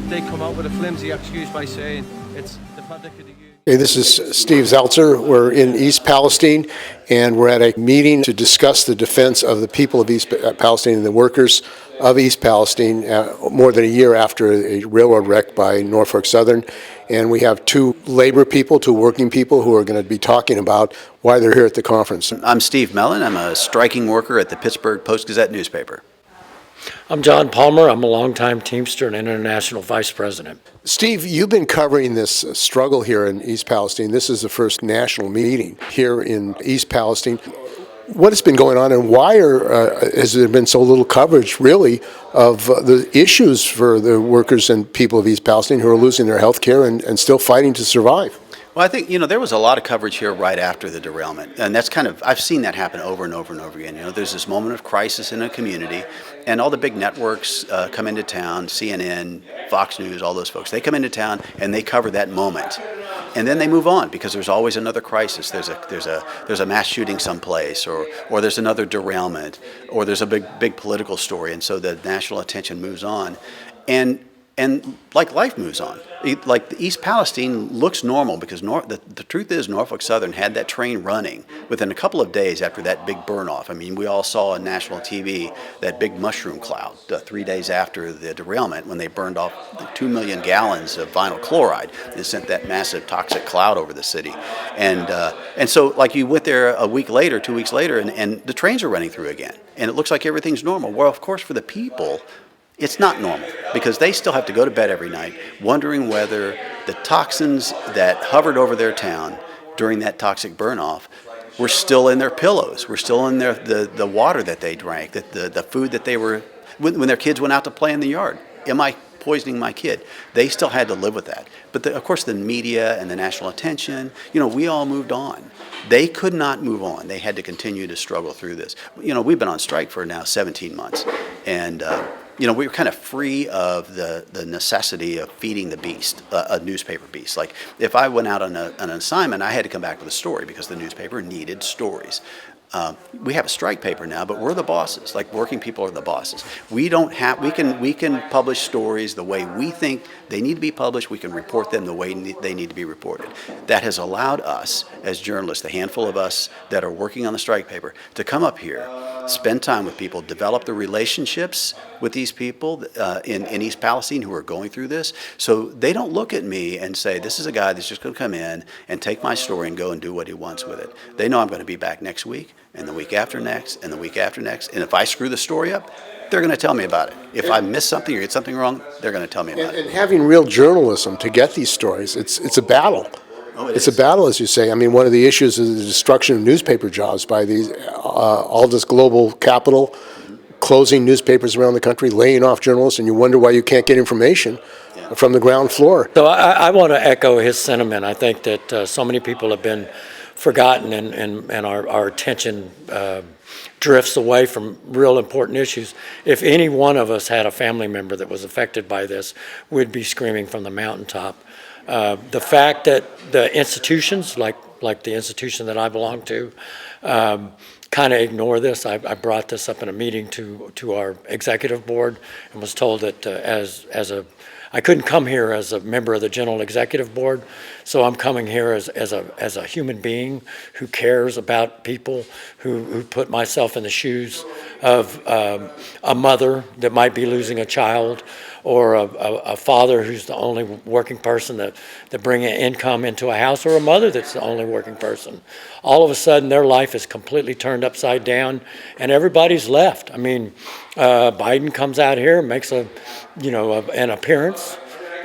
they come out with a flimsy excuse by saying it's the product of the union. Hey, this is Steve Zeltzer. We're in East Palestine, and we're at a meeting to discuss the defense of the people of East Palestine and the workers of East Palestine more than a year after a railroad wreck by Norfolk Southern. And we have two labor people, two working people who are going to be talking about why they're here at the conference. I'm Steve Mellon. I'm a striking worker at the Pittsburgh Post-Gazette newspaper. I'm John Palmer. I'm a longtime Teamster and international vice president. Steve, you've been covering this struggle here in East Palestine. This is the first national meeting here in East Palestine. What has been going on, and why has there been so little coverage, really, of the issues for the workers and people of East Palestine who are losing their health care and still fighting to survive? Well, I think, there was a lot of coverage here right after the derailment, and that's I've seen that happen over and over and over again. There's this moment of crisis in a community, and all the big networks come into town, CNN, Fox News, all those folks, they come into town and they cover that moment. And then they move on because there's always another crisis. There's a mass shooting someplace, or there's another derailment, or there's a big political story, and so the national attention moves on. And like life moves on, like the East Palestine looks normal because the truth is Norfolk Southern had that train running within a couple of days after that big burn off. I mean, we all saw on national TV that big mushroom cloud 3 days after the derailment when they burned off 2 million gallons of vinyl chloride. It sent that massive toxic cloud over the city. And so like you went there a week later, 2 weeks later, and the trains are running through again. And it looks like everything's normal. Well, of course, for the people, it's not normal because they still have to go to bed every night wondering whether the toxins that hovered over their town during that toxic burn-off were still in their pillows, were still in the water that they drank, the food that they were, when their kids went out to play in the yard. Am I poisoning my kid? They still had to live with that. But of course the media and the national attention, we all moved on. They could not move on. They had to continue to struggle through this. We've been on strike for now 17 months. And we were kind of free of the necessity of feeding the beast, a newspaper beast. Like if I went out on an assignment, I had to come back with a story because the newspaper needed stories. We have a strike paper now, but we're the bosses. Like working people are the bosses. We can publish stories the way we think they need to be published. We can report them the way they need to be reported. That has allowed us as journalists, the handful of us that are working on the strike paper, to come up here, spend time with people, develop the relationships with these people in East Palestine who are going through this. So they don't look at me and say, this is a guy that's just going to come in and take my story and go and do what he wants with it. They know I'm going to be back next week, and the week after next, and the week after next. And if I screw the story up, they're going to tell me about it. If I miss something or get something wrong, they're going to tell me about it. And having real journalism to get these stories, it's a battle. It's a battle, as you say. I mean, one of the issues is the destruction of newspaper jobs by these all this global capital, closing newspapers around the country, laying off journalists, and you wonder why you can't get information from the ground floor. So I want to echo his sentiment. I think that so many people have been forgotten, and our attention drifts away from real important issues. If any one of us had a family member that was affected by this, we'd be screaming from the mountaintop. The fact that the institutions, like the institution that I belong to, kind of ignore this. I brought this up in a meeting to our executive board and was told that I couldn't come here as a member of the general executive board, so I'm coming here as a human being who cares about people, who put myself in the shoes of a mother that might be losing a child, or a father who's the only working person that bring an income into a house, or a mother that's the only working person. All of a sudden, their life is completely turned upside down, and everybody's left. I mean, Biden comes out here, makes an appearance,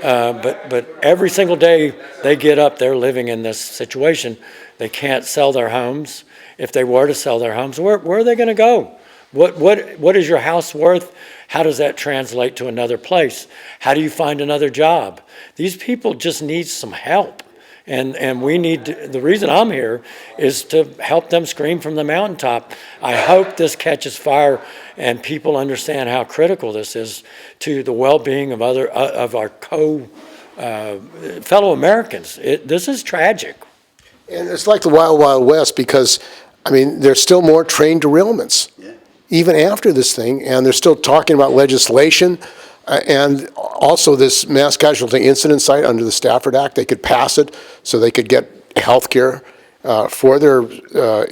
but every single day they get up, they're living in this situation. They can't sell their homes. If they were to sell their homes, where are they going to go? What is your house worth? How does that translate to another place? How do you find another job? These people just need some help. And we need to, the reason I'm here is to help them scream from the mountaintop. I hope this catches fire and people understand how critical this is to the well-being of our fellow Americans. This is tragic. And it's like the Wild Wild West because, I mean, there's still more train derailments, even after this thing, and they're still talking about legislation And also this mass casualty incident site under the Stafford Act, they could pass it so they could get health care for their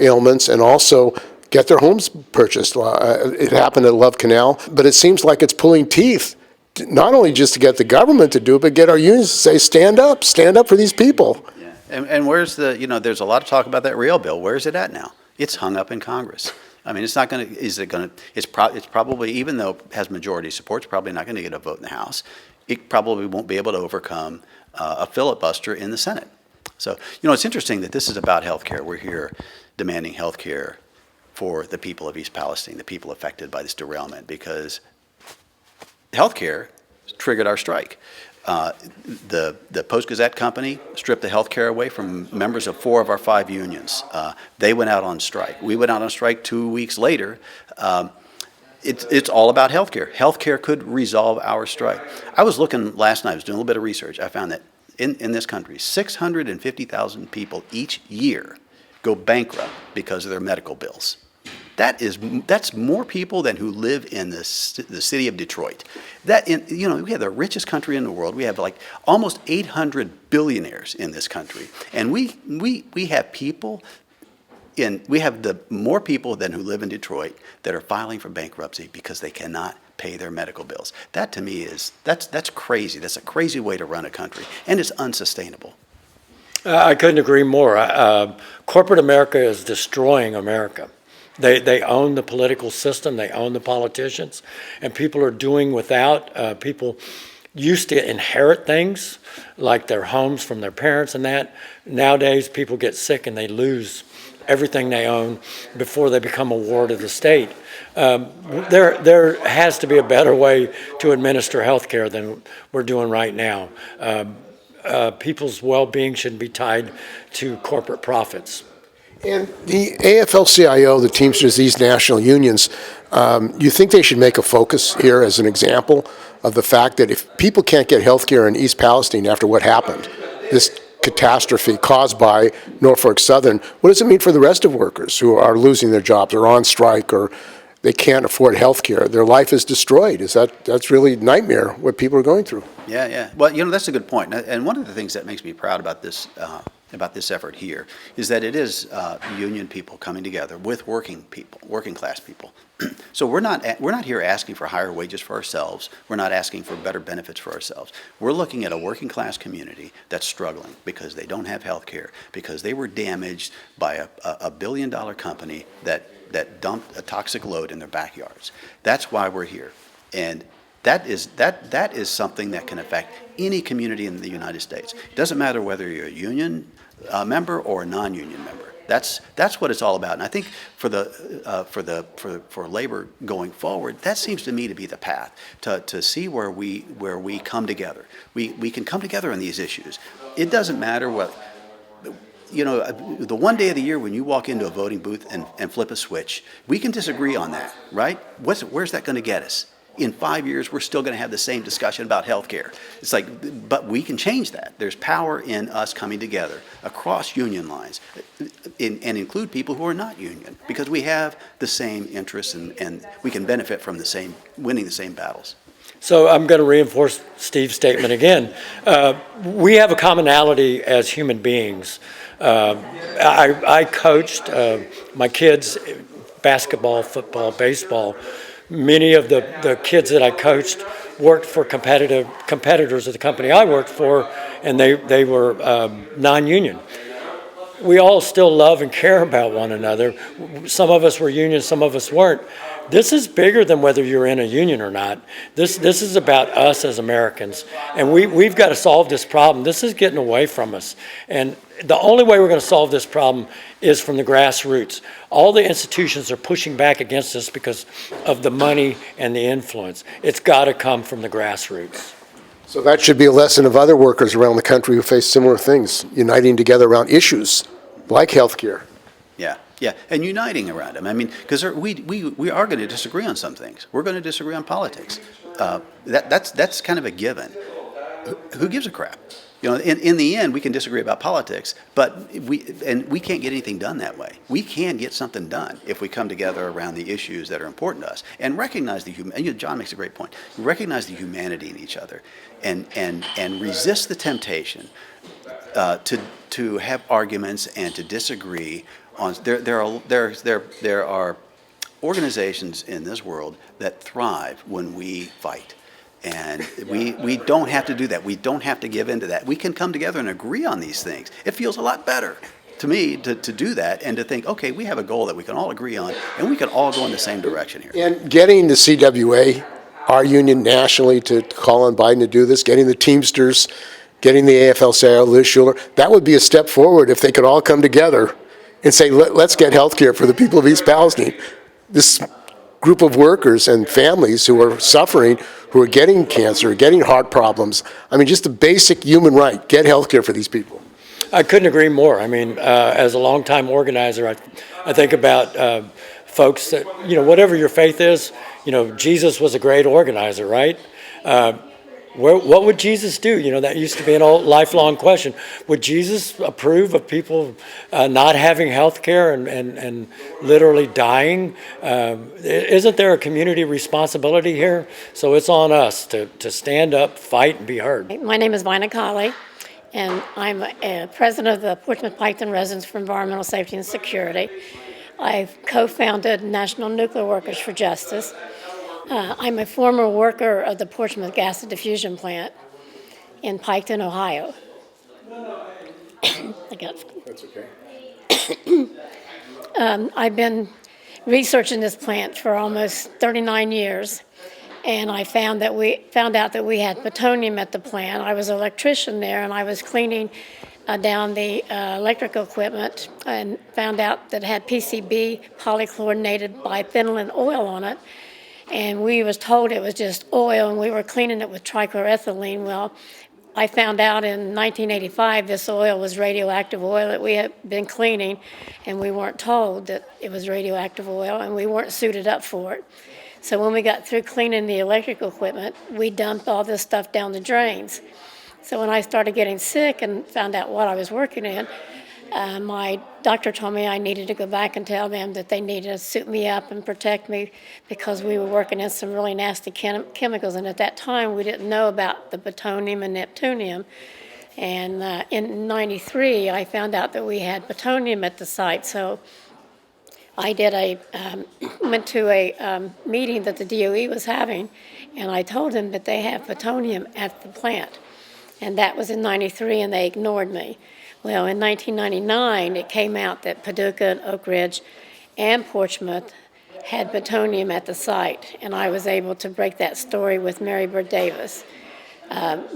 ailments and also get their homes purchased. It happened at Love Canal, but it seems like it's pulling teeth, not only just to get the government to do it, but get our unions to say, stand up for these people. Yeah. And where's the, there's a lot of talk about that rail bill. Where's it at now? It's hung up in Congress. I mean, it's not going to, it's probably, even though it has majority support, it's probably not going to get a vote in the House. It probably won't be able to overcome a filibuster in the Senate. So, it's interesting that this is about health care. We're here demanding health care for the people of East Palestine, the people affected by this derailment, because health care triggered our strike. The Post-Gazette company stripped the health care away from members of 4 of our 5 unions. They went out on strike. We went out on strike 2 weeks later. It's all about health care. Health care could resolve our strike. I was looking last night, I was doing a little bit of research. I found that in this country, 650,000 people each year go bankrupt because of their medical bills. That's more people than who live in the city of Detroit. We have the richest country in the world. We have like almost 800 billionaires in this country, and we have people we have more people than who live in Detroit that are filing for bankruptcy because they cannot pay their medical bills. That to me that's crazy. That's a crazy way to run a country, and it's unsustainable. I couldn't agree more. Corporate America is destroying America. They own the political system, they own the politicians, and people are doing without. People used to inherit things like their homes from their parents and that. Nowadays, people get sick and they lose everything they own before they become a ward of the state. There has to be a better way to administer health care than we're doing right now. People's well-being shouldn't be tied to corporate profits. And the AFL-CIO, the Teamsters, these national unions, you think they should make a focus here as an example of the fact that if people can't get health care in East Palestine after what happened, this catastrophe caused by Norfolk Southern, what does it mean for the rest of workers who are losing their jobs or on strike or they can't afford health care? Their life is destroyed. That's really a nightmare what people are going through. Yeah. Well, that's a good point. And one of the things that makes me proud about this effort here is that it is union people coming together with working class people. So we're not here asking for higher wages for ourselves. We're not asking for better benefits for ourselves. We're looking at a working class community that's struggling because they don't have health care, because they were damaged by a billion-dollar company that dumped a toxic load in their backyards. That's why we're here. And that is something that can affect any community in the United States. It doesn't matter whether you're a union member or a non-union member. That's what it's all about. And I think for labor going forward, that seems to me to be the path to see where we come together. We can come together on these issues. It doesn't matter what. The one day of the year when you walk into a voting booth and flip a switch, we can disagree on that, right? Where's that going to get us? In 5 years, we're still going to have the same discussion about health care. It's like, but we can change that. There's power in us coming together across union lines and include people who are not union, because we have the same interests and we can benefit from winning the same battles. So I'm going to reinforce Steve's statement again. We have a commonality as human beings. I coached my kids basketball, football, baseball. Many of the kids that I coached worked for competitors of the company I worked for, and they were non-union. We all still love and care about one another. Some of us were union, some of us weren't. This is bigger than whether you're in a union or not. This is about us as Americans, and we've got to solve this problem. This is getting away from us, and the only way we're going to solve this problem is from the grassroots. All the institutions are pushing back against us because of the money and the influence. It's got to come from the grassroots. So that should be a lesson of other workers around the country who face similar things, uniting together around issues like health care. Yeah, and uniting around them. I mean, because we are going to disagree on some things. We're going to disagree on politics. That's kind of a given. Who gives a crap? You know, in the end, we can disagree about politics, but we can't get anything done that way. We can get something done if we come together around the issues that are important to us and recognize John makes a great point. Recognize the humanity in each other, and resist the temptation to have arguments and to disagree on. There are organizations in this world that thrive when we fight. And we don't have to do that. We don't have to give in to that. We can come together and agree on these things. It feels a lot better to me to do that and to think, okay, we have a goal that we can all agree on, and we can all go in the same direction here. And getting the CWA, our union nationally, to call on Biden to do this, getting the Teamsters, getting the AFL-CIO, Liz Schuler, that would be a step forward if they could all come together and say, let's get health care for the people of East Palestine. This group of workers and families who are suffering, who are getting cancer, getting heart problems. I mean, just a basic human right, get health care for these people. I couldn't agree more. I mean, as a longtime organizer, I think about folks that, you know, whatever your faith is, you know, Jesus was a great organizer, right? What would Jesus do? You know, that used to be an old lifelong question. Would Jesus approve of people not having health care and literally dying? Isn't there a community responsibility here? So it's on us to stand up, fight, and be heard. My name is Vina, and I'm president of the Portsmouth Piketon Residents for Environmental Safety and Security. I've co-founded National Nuclear Workers for Justice. I'm a former worker of the Portsmouth Gas Diffusion Plant in Piketon, Ohio. That's okay. I've been researching this plant for almost 39 years, and I found out that we had plutonium at the plant. I was an electrician there, and I was cleaning down the electrical equipment and found out that it had PCB, polychlorinated biphenyl oil on it. And we was told it was just oil, and we were cleaning it with trichloroethylene. Well, I found out in 1985 this oil was radioactive oil that we had been cleaning, and we weren't told that it was radioactive oil, and we weren't suited up for it. So when we got through cleaning the electrical equipment, we dumped all this stuff down the drains. So when I started getting sick and found out what I was working in, my doctor told me I needed to go back and tell them that they needed to suit me up and protect me because we were working in some really nasty chemicals. And at that time, we didn't know about the plutonium and neptunium. And in '93, I found out that we had plutonium at the site. So I went to a meeting that the DOE was having, and I told them that they have plutonium at the plant. And that was in '93, and they ignored me. Well, in 1999, it came out that Paducah and Oak Ridge and Portsmouth had plutonium at the site, and I was able to break that story with Mary Bird Davis.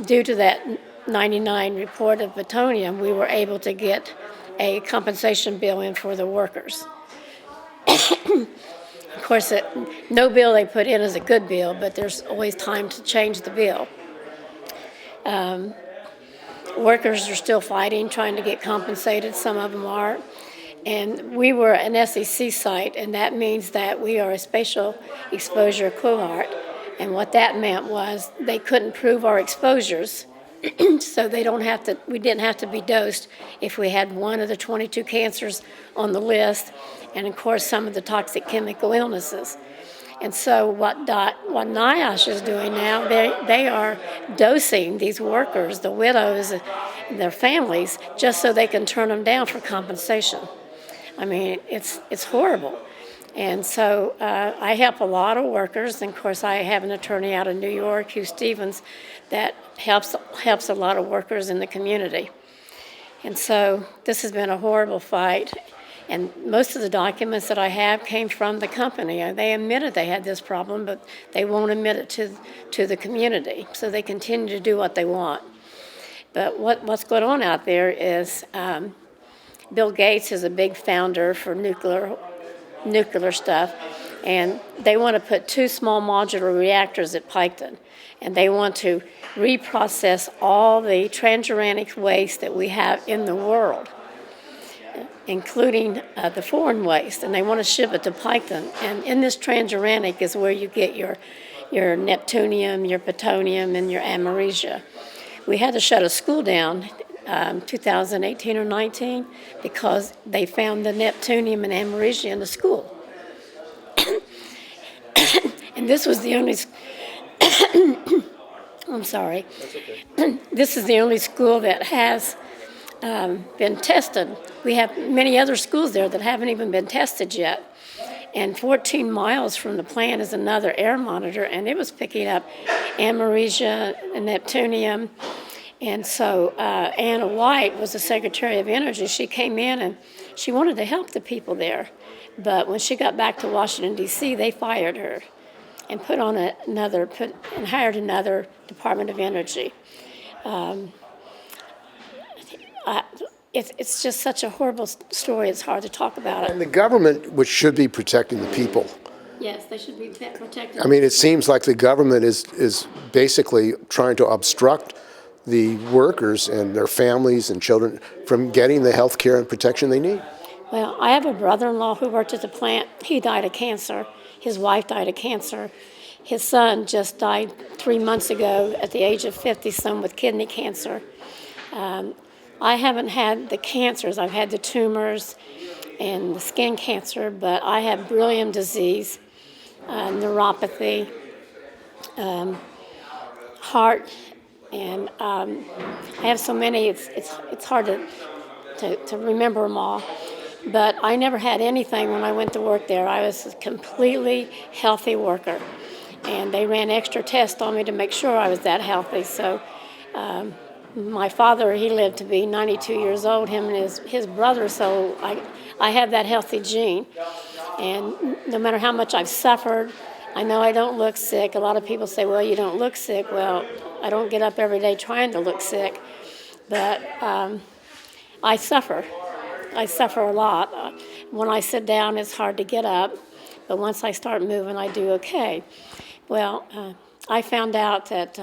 Due to that '99 report of plutonium, we were able to get a compensation bill in for the workers. Of course, no bill they put in is a good bill, but there's always time to change the bill. Workers are still fighting, trying to get compensated. Some of them are. And we were an SEC site, and that means that we are a spatial exposure cohort. And what that meant was they couldn't prove our exposures, so we didn't have to be dosed if we had one of the 22 cancers on the list, and of course some of the toxic chemical illnesses. And so what NIOSH is doing now, they are dosing these workers, the widows, and their families, just so they can turn them down for compensation. I mean, it's horrible. And so I help a lot of workers, and of course I have an attorney out of New York, Hugh Stevens, that helps a lot of workers in the community. And so this has been a horrible fight. And most of the documents that I have came from the company. They admitted they had this problem, but they won't admit it to the community. So they continue to do what they want. But what's going on out there is Bill Gates is a big founder for nuclear stuff, and they want to put 2 small modular reactors at Piketon, and they want to reprocess all the transuranic waste that we have in the world, including the foreign waste, and they want to ship it to Piketon. And in this transuranic is where you get your neptunium, your plutonium, and your americia. We had to shut a school down 2018 or 19 because they found the neptunium and americium in the school. And this was the only, I'm sorry. This is the only school that has been tested. We have many other schools there that haven't even been tested yet. And 14 miles from the plant is another air monitor, and it was picking up americium and neptunium. And so Anna White was the Secretary of Energy. She came in and she wanted to help the people there. But when she got back to Washington, D.C., they fired her and hired another Department of Energy. It's just such a horrible story, it's hard to talk about And it. the government, which should be protecting the people. Yes, they should be protected. I mean, it seems like the government is basically trying to obstruct the workers and their families and children from getting the health care and protection they need. Well, I have a brother-in-law who worked at the plant. He died of cancer. His wife died of cancer. His son just died 3 months ago at the age of 50, some with kidney cancer. I haven't had the cancers. I've had the tumors and the skin cancer, but I have beryllium disease, neuropathy, heart, and I have so many. It's hard to remember them all. But I never had anything when I went to work there. I was a completely healthy worker, and they ran extra tests on me to make sure I was that healthy. So my father, he lived to be 92 years old, him and his brother, so I have that healthy gene. And no matter how much I've suffered, I know I don't look sick. A lot of people say, well, you don't look sick. Well, I don't get up every day trying to look sick, but I suffer. I suffer a lot. When I sit down, it's hard to get up, but once I start moving, I do okay. Well, I found out that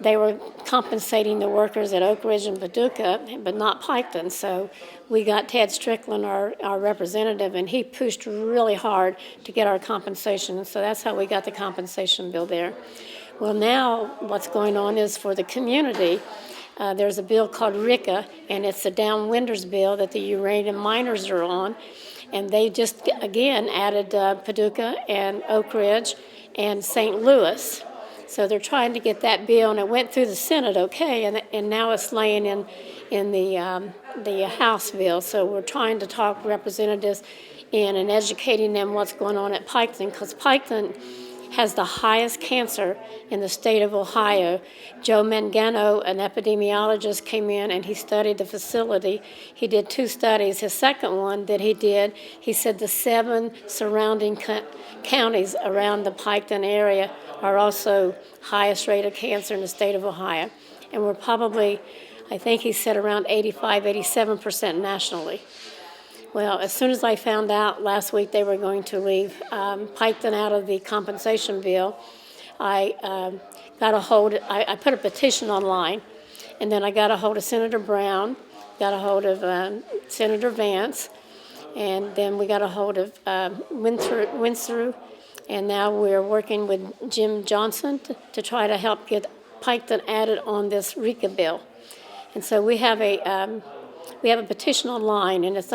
they were compensating the workers at Oak Ridge and Paducah, but not Piketon. So we got Ted Strickland, our representative, and he pushed really hard to get our compensation. So that's how we got the compensation bill there. Well, now what's going on is for the community, there's a bill called RICA, and it's the downwinders bill that the uranium miners are on. And they just, again, added Paducah and Oak Ridge and St. Louis. So they're trying to get that bill, and it went through the Senate okay, and now it's laying in the House bill. So we're trying to talk representatives in and educating them what's going on at Piketon, because Piketon has the highest cancer in the state of Ohio. Joe Mangano, an epidemiologist, came in and he studied the facility. He did 2 studies. His second one that he did, he said the 7 surrounding counties around the Piketon area are also highest rate of cancer in the state of Ohio. And we're probably, I think he said around 85, 87% nationally. Well, as soon as I found out last week they were going to leave Piketon out of the compensation bill, I got a hold, I put a petition online, and then I got a hold of Senator Brown, got a hold of Senator Vance, and then we got a hold of Winsor, and now we're working with Jim Johnson to try to help get Piketon added on this RICA bill. And so we have a petition online, and it's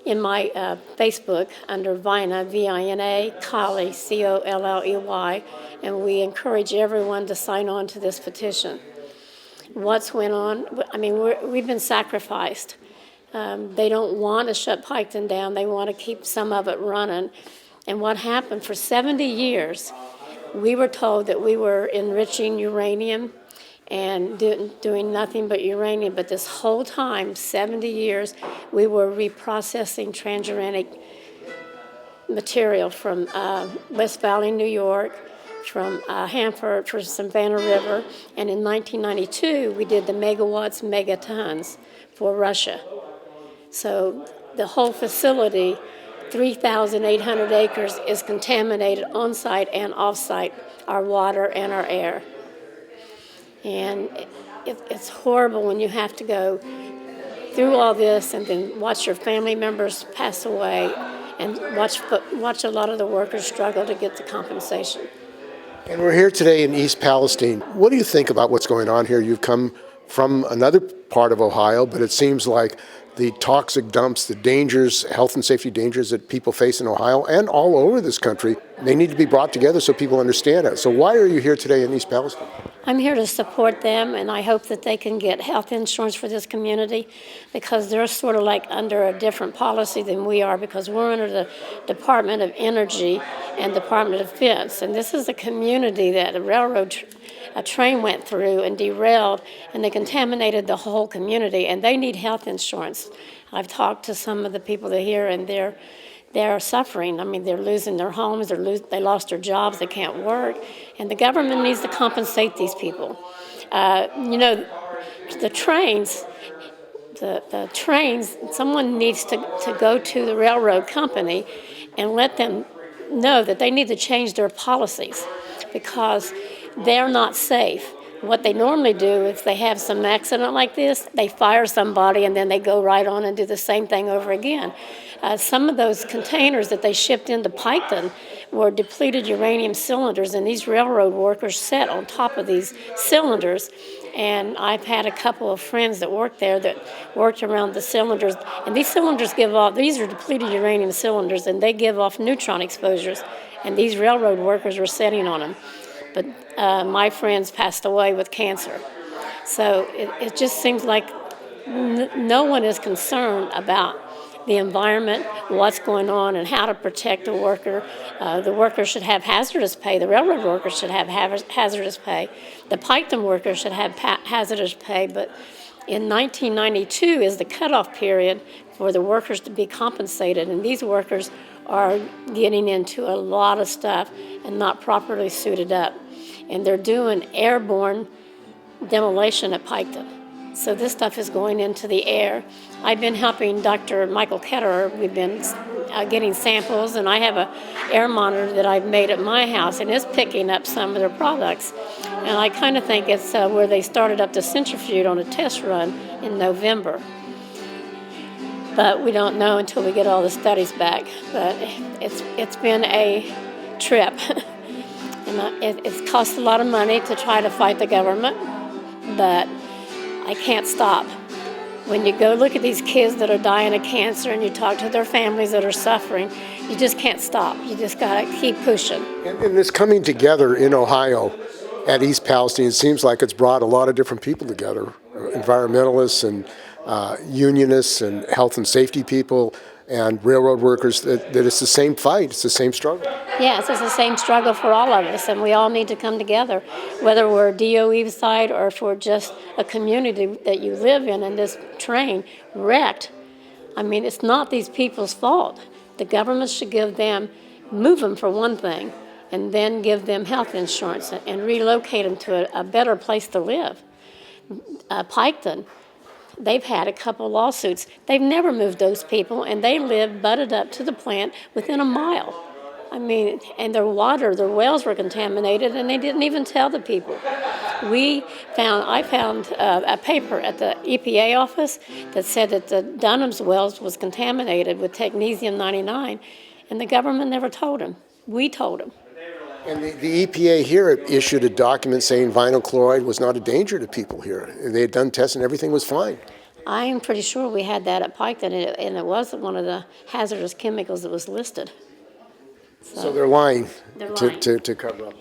in my Facebook under Vina, V-I-N-A, Colley, C-O-L-L-E-Y, and we encourage everyone to sign on to this petition. What's went on? I mean, we've been sacrificed. They don't want to shut Piketon down. They want to keep some of it running. And what happened for 70 years, we were told that we were enriching uranium and doing nothing but uranium. But this whole time, 70 years, we were reprocessing transuranic material from West Valley, New York, from Hanford, from Savannah River. And in 1992, we did the megawatts, megatons for Russia. So the whole facility, 3,800 acres, is contaminated on-site and off-site, our water and our air. And it's horrible when you have to go through all this and then watch your family members pass away and watch a lot of the workers struggle to get the compensation. And we're here today in East Palestine. What do you think about what's going on here? You've come from another part of Ohio, but it seems like the toxic dumps, the dangers, health and safety dangers that people face in Ohio and all over this country, they need to be brought together so people understand it. So why are you here today in East Palestine? I'm here to support them, and I hope that they can get health insurance for this community because they're sort of like under a different policy than we are because we're under the Department of Energy and Department of Defense. And this is a community that a train went through and derailed, and they contaminated the whole community, and they need health insurance. I've talked to some of the people that are here, and they're suffering. I mean, they're losing their homes, they lost their jobs, they can't work, and the government needs to compensate these people. The trains, someone needs to go to the railroad company and let them know that they need to change their policies because they're not safe. What they normally do if they have some accident like this, they fire somebody and then they go right on and do the same thing over again. Some of those containers that they shipped into Piketon were depleted uranium cylinders, and these railroad workers sat on top of these cylinders. And I've had a couple of friends that worked there that worked around the cylinders, and these cylinders these are depleted uranium cylinders, and they give off neutron exposures, and these railroad workers were sitting on them. But my friends passed away with cancer. So it just seems like no one is concerned about the environment, what's going on, and how to protect the worker. The workers should have hazardous pay. The railroad workers should have hazardous pay. The Piketon workers should have hazardous pay. But in 1992 is the cutoff period for the workers to be compensated, and these workers are getting into a lot of stuff and not properly suited up. And they're doing airborne demolition at Piketon. So this stuff is going into the air. I've been helping Dr. Michael Ketterer. We've been getting samples, and I have an air monitor that I've made at my house, and it's picking up some of their products. And I kind of think it's where they started up the centrifuge on a test run in November. But we don't know until we get all the studies back. But it's been a trip. And it's cost a lot of money to try to fight the government, but I can't stop. When you go look at these kids that are dying of cancer and you talk to their families that are suffering, you just can't stop. You just got to keep pushing. And this coming together in Ohio at East Palestine, it seems like it's brought a lot of different people together, environmentalists and unionists and health and safety people and railroad workers, that it's the same fight, it's the same struggle. Yes, it's the same struggle for all of us, and we all need to come together, whether we're DOE side or if we're just a community that you live in, and this train wrecked. I mean, it's not these people's fault. The government should move them for one thing, and then give them health insurance and relocate them to a better place to live. Piketon, they've had a couple lawsuits. They've never moved those people, and they live butted up to the plant within a mile. I mean, and their wells were contaminated, and they didn't even tell the people. I found a paper at the EPA office that said that the Dunham's wells was contaminated with technetium-99, and the government never told them. We told them. And the EPA here issued a document saying vinyl chloride was not a danger to people here. They had done tests and everything was fine. I'm pretty sure we had that at Piketon, and it wasn't one of the hazardous chemicals that was listed. So they're lying, lying. To cover up.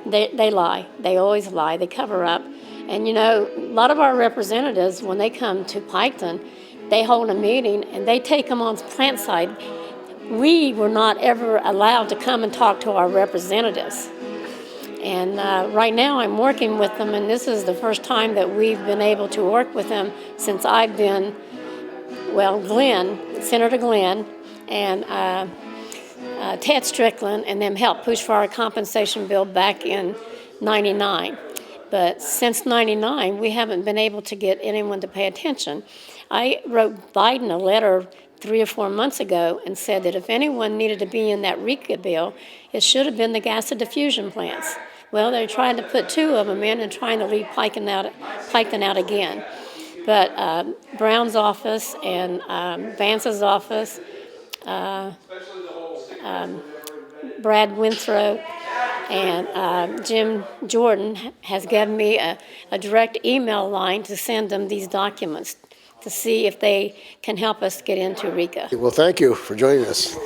They lie. They always lie. They cover up. And, a lot of our representatives, when they come to Piketon, they hold a meeting, and they take them on plant side. We were not ever allowed to come and talk to our representatives. And right now I'm working with them, and this is the first time that we've been able to work with them since I've been, Senator Glenn, and Ted Strickland, and them helped push for our compensation bill back in '99. But since '99, we haven't been able to get anyone to pay attention. I wrote Biden a letter 3 or 4 months ago and said that if anyone needed to be in that RECA bill, it should have been the gas diffusion plants. Well, they're trying to put 2 of them in and trying to leave Piketon out again. But Brown's office and Vance's office, Brad Winthrow, And Jim Jordan has given me a direct email line to send them these documents to see if they can help us get into RECA. Well, thank you for joining us.